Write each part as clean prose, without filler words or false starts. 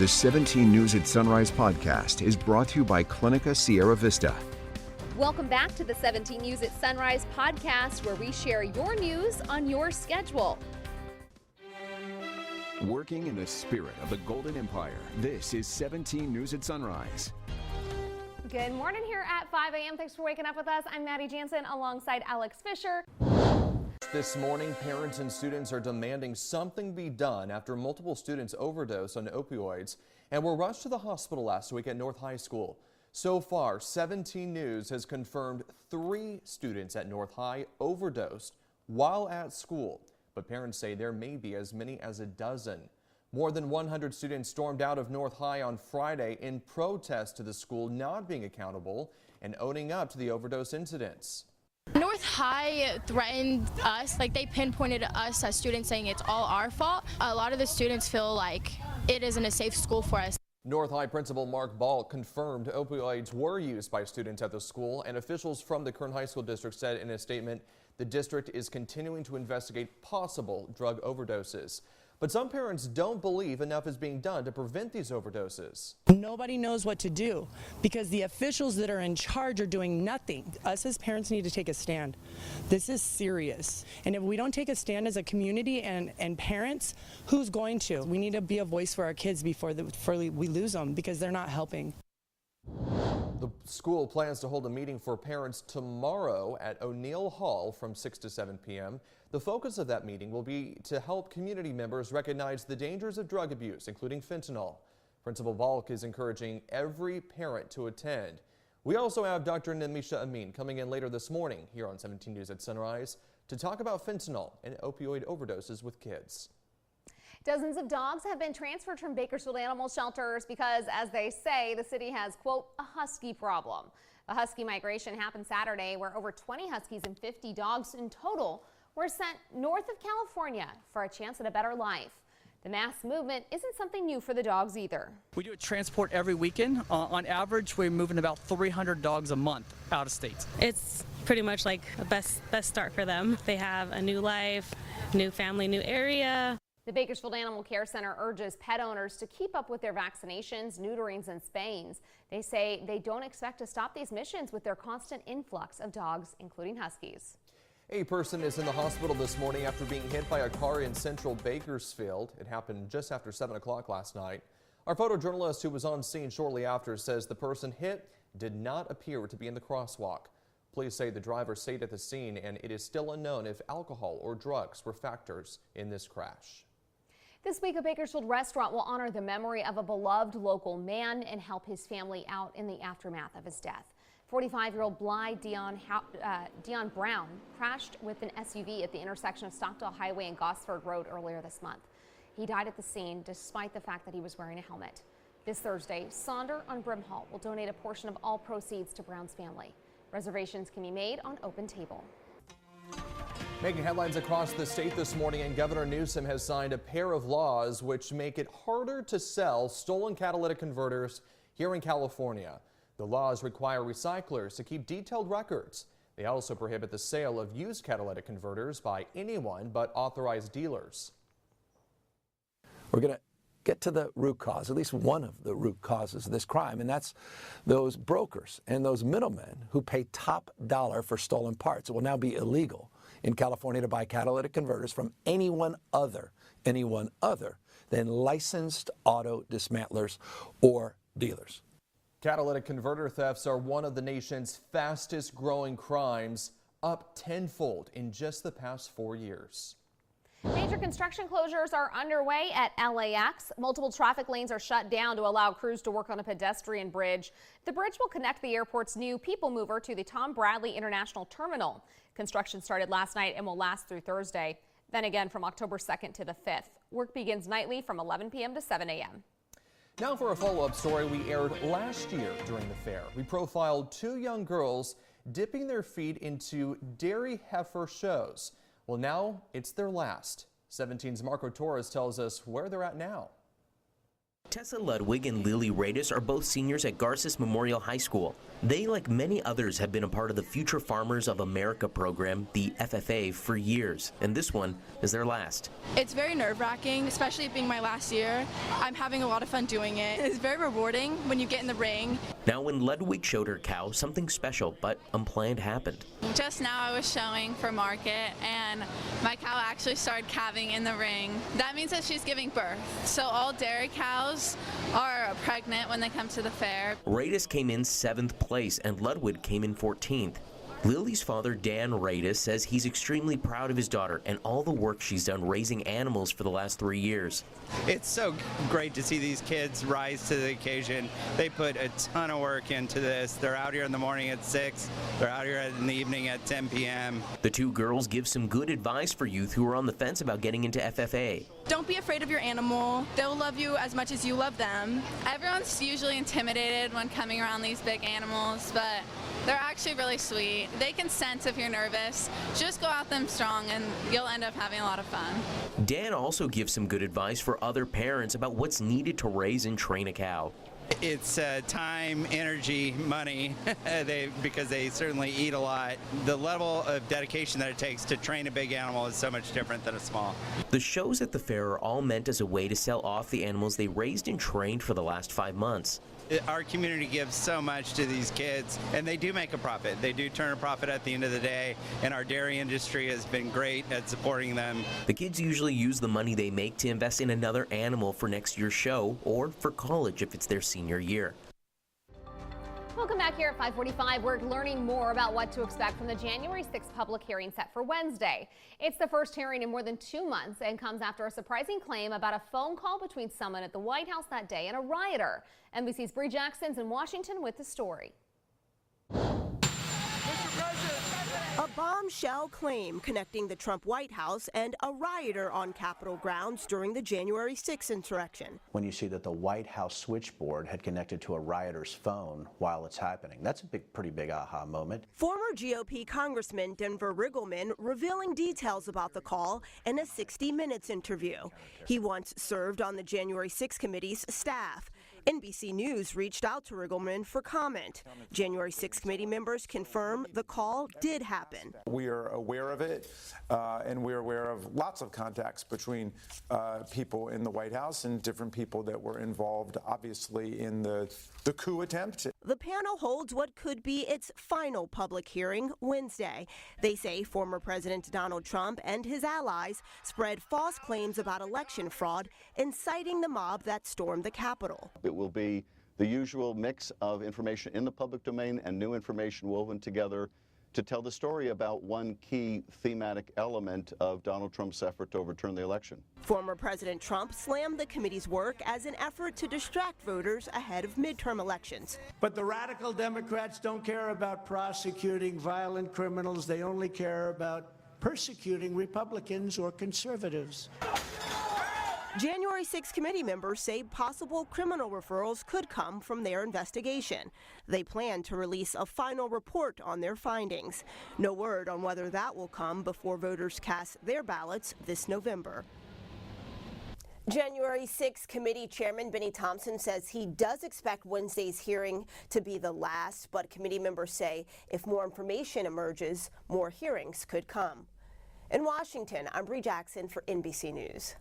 The 17 News at Sunrise podcast is brought to you by Clinica Sierra Vista. Welcome back to the 17 News at Sunrise podcast, where we share your news on your schedule. Working in the spirit of the Golden Empire, this is 17 News at Sunrise. Good morning here at 5 a.m. Thanks for waking up with us. I'm Maddie Jansen alongside Alex Fisher. This morning, parents and students are demanding something be done after multiple students overdosed on opioids and were rushed to the hospital last week at North High School. So far, 17 News has confirmed 3 students at North High overdosed while at school, but parents say there may be as many as a dozen. More than 100 students stormed out of North High on Friday in protest to the school not being accountable and owning up to the overdose incidents. North High threatened us, like they pinpointed us as students, saying it's all our fault. A lot of the students feel like it isn't a safe school for us. North High Principal Mark Ball confirmed opioids were used by students at the school, and officials from the Kern High School District said in a statement the district is continuing to investigate possible drug overdoses. But some parents don't believe enough is being done to prevent these overdoses. Nobody knows what to do because the officials that are in charge are doing nothing. Us as parents need to take a stand. This is serious. And if we don't take a stand as a community and parents, who's going to? We need to be a voice for our kids before we lose them because they're not helping. The school plans to hold a meeting for parents tomorrow at O'Neill Hall from 6 to 7 p.m. The focus of that meeting will be to help community members recognize the dangers of drug abuse, including fentanyl. Principal Balk is encouraging every parent to attend. We also have Dr. Namisha Amin coming in later this morning here on 17 News at Sunrise to talk about fentanyl and opioid overdoses with kids. Dozens of dogs have been transferred from Bakersfield animal shelters because, as they say, the city has, quote, a husky problem. The husky migration happened Saturday, where over 20 huskies and 50 dogs in total were sent north of California for a chance at a better life. The mass movement isn't something new for the dogs either. We do a transport every weekend. On average, we're moving about 300 dogs a month out of state. It's pretty much like the best start for them. They have a new life, new family, new area. The Bakersfield Animal Care Center urges pet owners to keep up with their vaccinations, neuterings, and spayings. They say they don't expect to stop these missions with their constant influx of dogs, including huskies. A person is in the hospital this morning after being hit by a car in central Bakersfield. It happened just after 7 o'clock last night. Our photojournalist, who was on scene shortly after, says the person hit did not appear to be in the crosswalk. Police say the driver stayed at the scene, and it is still unknown if alcohol or drugs were factors in this crash. This week, a Bakersfield restaurant will honor the memory of a beloved local man and help his family out in the aftermath of his death. 45-year-old Bly Dion Brown crashed with an SUV at the intersection of Stockdale Highway and Gosford Road earlier this month. He died at the scene despite the fact that he was wearing a helmet. This Thursday, Sonder on Brimhall will donate a portion of all proceeds to Brown's family. Reservations can be made on Open Table. Making headlines across the state this morning, and Governor Newsom has signed a pair of laws which make it harder to sell stolen catalytic converters here in California. The laws require recyclers to keep detailed records. They also prohibit the sale of used catalytic converters by anyone but authorized dealers. We're going to get to the root cause, at least one of the root causes of this crime, and that's those brokers and those middlemen who pay top dollar for stolen parts. It will now be illegal in California to buy catalytic converters from anyone other than licensed auto dismantlers or dealers. Catalytic converter thefts are one of the nation's fastest growing crimes, up tenfold in just the past 4 years. Major construction closures are underway at LAX. Multiple traffic lanes are shut down to allow crews to work on a pedestrian bridge. The bridge will connect the airport's new people mover to the Tom Bradley International Terminal. Construction started last night and will last through Thursday. Then again from October 2nd to the 5th. Work begins nightly from 11 p.m. to 7 a.m. Now for a follow-up story we aired last year during the fair. We profiled 2 young girls dipping their feet into dairy heifer shows. Well, now it's their last. 17's Marco Torres tells us where they're at now. Tessa Ludwig and Lily Radis are both seniors at Garces Memorial High School. They, like many others, have been a part of the Future Farmers of America program, the FFA, for years, and this one is their last. It's very nerve-wracking, especially it being my last year. I'm having a lot of fun doing it. It's very rewarding when you get in the ring. Now, when Ludwig showed her cow, something special but unplanned happened. Just now I was showing for market, and my cow actually started calving in the ring. That means that she's giving birth. So all dairy cows are pregnant when they come to the fair. Radis came in 7th place and Ludwig came in 14th. Lily's father, Dan Radis, says he's extremely proud of his daughter and all the work she's done raising animals for the last 3 years. It's so great to see these kids rise to the occasion. They put a ton of work into this. They're out here in the morning at 6. They're out here in the evening at 10 p.m. The two girls give some good advice for youth who are on the fence about getting into FFA. Don't be afraid of your animal. They'll love you as much as you love them. Everyone's usually intimidated when coming around these big animals, but they're actually really sweet. They can sense if you're nervous. Just go out them strong and you'll end up having a lot of fun. Dan also gives some good advice for other parents about what's needed to raise and train a cow. It's time, energy, money, because they certainly eat a lot. The level of dedication that it takes to train a big animal is so much different than a small. The shows at the fair are all meant as a way to sell off the animals they raised and trained for the last 5 months. Our community gives so much to these kids, and they do make a profit. They do turn a profit at the end of the day, and our dairy industry has been great at supporting them. The kids usually use the money they make to invest in another animal for next year's show or for college if it's their senior year. Welcome back here at 5:45. We're learning more about what to expect from the January 6th public hearing set for Wednesday. It's the first hearing in more than 2 months and comes after a surprising claim about a phone call between someone at the White House that day and a rioter. NBC's Bree Jackson's in Washington with the story. A bombshell claim connecting the Trump White House and a rioter on Capitol grounds during the January 6th insurrection. When you see that the White House switchboard had connected to a rioter's phone while it's happening, that's a pretty big aha moment. Former GOP Congressman Denver Riggleman revealing details about the call in a 60 Minutes interview. He once served on the January 6th committee's staff. NBC News reached out to Riggleman for comment. January 6th committee members confirm the call did happen. We are aware of it, and we're aware of lots of contacts between people in the White House and different people that were involved, obviously, in the coup attempt. The panel holds what could be its final public hearing Wednesday. They say former President Donald Trump and his allies spread false claims about election fraud, inciting the mob that stormed the Capitol. It will be the usual mix of information in the public domain and new information woven together to tell the story about one key thematic element of Donald Trump's effort to overturn the election. Former President Trump slammed the committee's work as an effort to distract voters ahead of midterm elections. But the radical Democrats don't care about prosecuting violent criminals. They only care about persecuting Republicans or conservatives. January 6 committee members say possible criminal referrals could come from their investigation. They plan to release a final report on their findings. No word on whether that will come before voters cast their ballots this November. January 6 committee chairman Benny Thompson says he does expect Wednesday's hearing to be the last, but committee members say if more information emerges, more hearings could come. In Washington, I'm Bree Jackson for NBC News.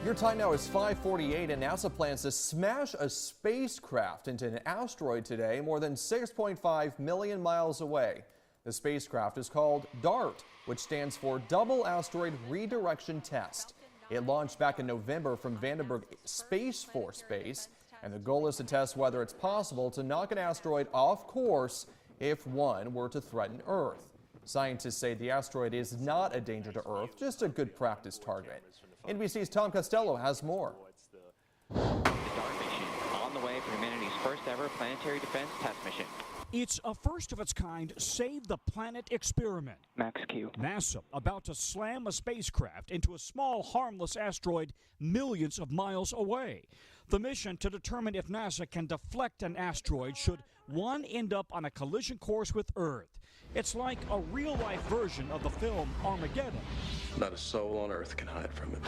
Your time now is 5:48, and NASA plans to smash a spacecraft into an asteroid today, more than 6.5 million miles away. The spacecraft is called DART, which stands for Double Asteroid Redirection Test. It launched back in November from Vandenberg Space Force Base, and the goal is to test whether it's possible to knock an asteroid off course if one were to threaten Earth. Scientists say the asteroid is not a danger to Earth, just a good practice target. NBC's Tom Costello has more. The DART mission on the way for humanity's first ever planetary defense test mission. It's a first of its kind Save the Planet experiment. Max Q. NASA about to slam a spacecraft into a small harmless asteroid millions of miles away. The mission to determine if NASA can deflect an asteroid should one end up on a collision course with Earth. It's like a real-life version of the film Armageddon. Not a soul on Earth can hide from it.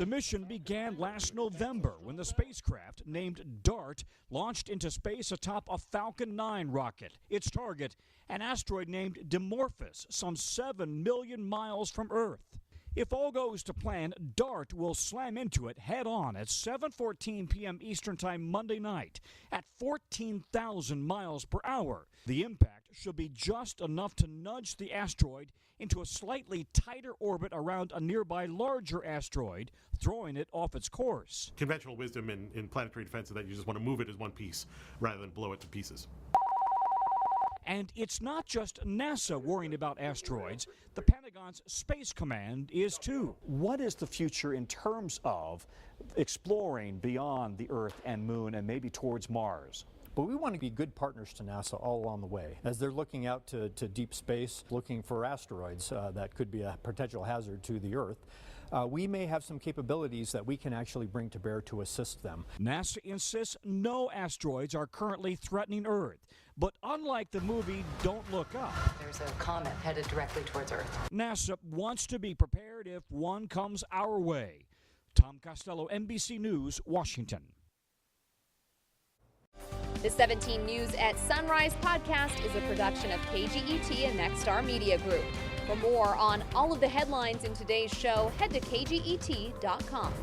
The mission began last November when the spacecraft named DART launched into space atop a Falcon 9 rocket. Its target, an asteroid named Dimorphos, some 7 million miles from Earth. If all goes to plan, DART will slam into it head-on at 7:14 p.m. Eastern Time Monday night at 14,000 miles per hour. The impact should be just enough to nudge the asteroid into a slightly tighter orbit around a nearby larger asteroid, throwing it off its course. Conventional wisdom in planetary defense is that you just want to move it as one piece rather than blow it to pieces. And it's not just NASA worrying about asteroids. The Pentagon's Space Command is too. What is the future in terms of exploring beyond the Earth and Moon and maybe towards Mars? But we want to be good partners to NASA all along the way. As they're looking out to deep space, looking for asteroids that could be a potential hazard to the Earth, we may have some capabilities that we can actually bring to bear to assist them. NASA insists no asteroids are currently threatening Earth. But unlike the movie Don't Look Up, there's a comet headed directly towards Earth. NASA wants to be prepared if one comes our way. Tom Costello, NBC News, Washington. The 17 News at Sunrise podcast is a production of KGET and Nexstar Media Group. For more on all of the headlines in today's show, head to kget.com.